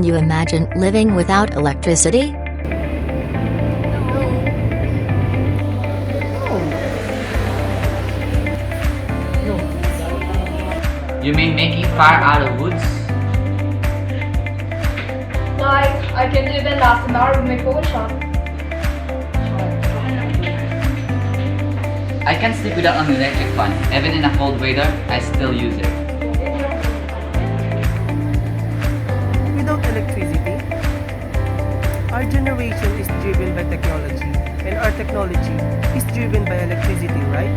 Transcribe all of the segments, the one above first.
Can you imagine living without electricity? You mean making fire out of woods? Like, I can even last an hour with my phone shot. I can't sleep without an electric fan. Even in a cold weather, I still use it. Without electricity, our generation is driven by technology, and our technology is driven by electricity, right?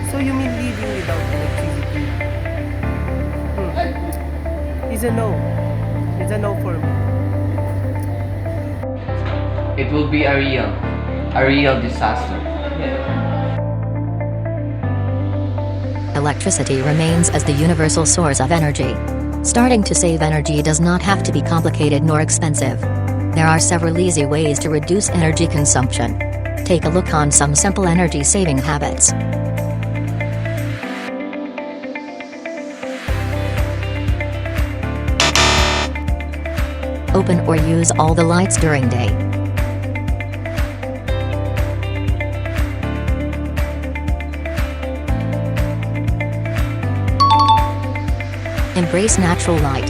So you mean living without electricity? It's a no. It's a no for me. It will be a real disaster. Electricity remains as the universal source of energy. Starting to save energy does not have to be complicated nor expensive. There are several easy ways to reduce energy consumption. Take a look on some simple energy-saving habits. Open or use all the lights during day. Embrace natural light.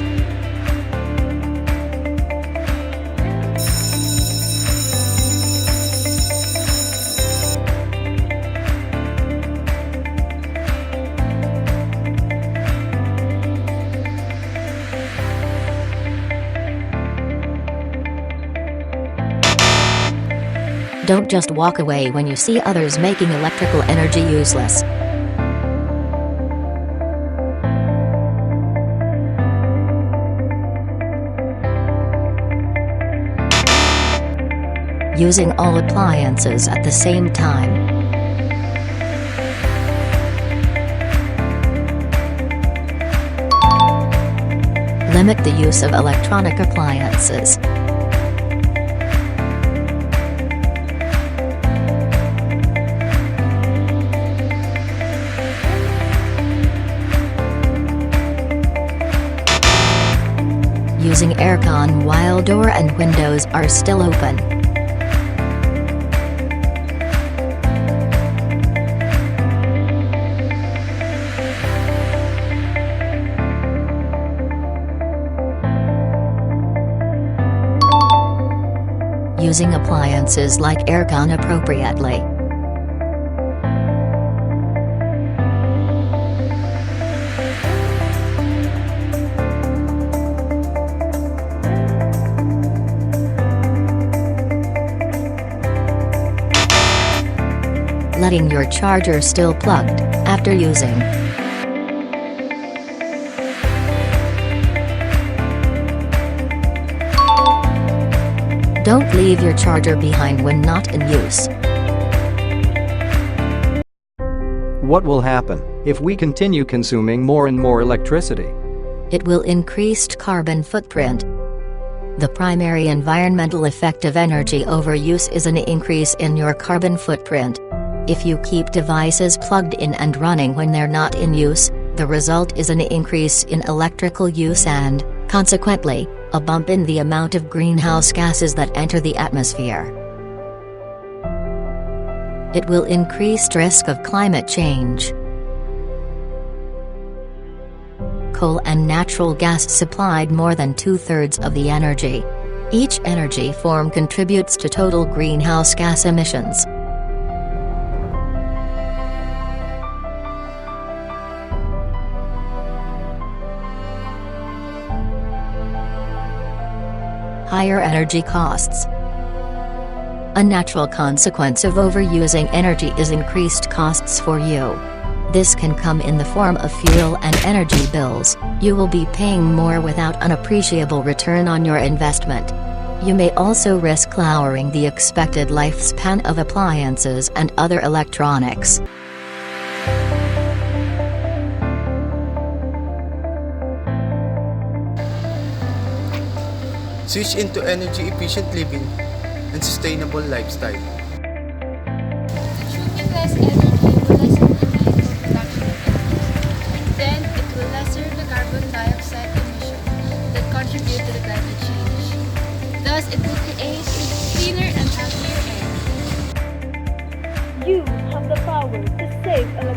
Don't just walk away when you see others making electrical energy useless. Using all appliances at the same time. Limit the use of electronic appliances. Using aircon while door and windows are still open. Using appliances like aircon appropriately. Letting your charger still plugged after using. Don't leave your charger behind when not in use. What will happen if we continue consuming more and more electricity? It will increase carbon footprint. The primary environmental effect of energy overuse is an increase in your carbon footprint. If you keep devices plugged in and running when they're not in use, the result is an increase in electrical use and, consequently, a bump in the amount of greenhouse gases that enter the atmosphere. It will increase risk of climate change. Coal and natural gas supplied more than 2/3 of the energy. Each energy form contributes to total greenhouse gas emissions. Higher energy costs. A natural consequence of overusing energy is increased costs for you. This can come in the form of fuel and energy bills. You will be paying more without an appreciable return on your investment. You may also risk lowering the expected lifespan of appliances and other electronics. Switch into energy-efficient living and sustainable lifestyle. Consuming less energy will lessen the need for production of energy. Then, it will lessen the carbon dioxide emissions that contribute to the climate change. safe and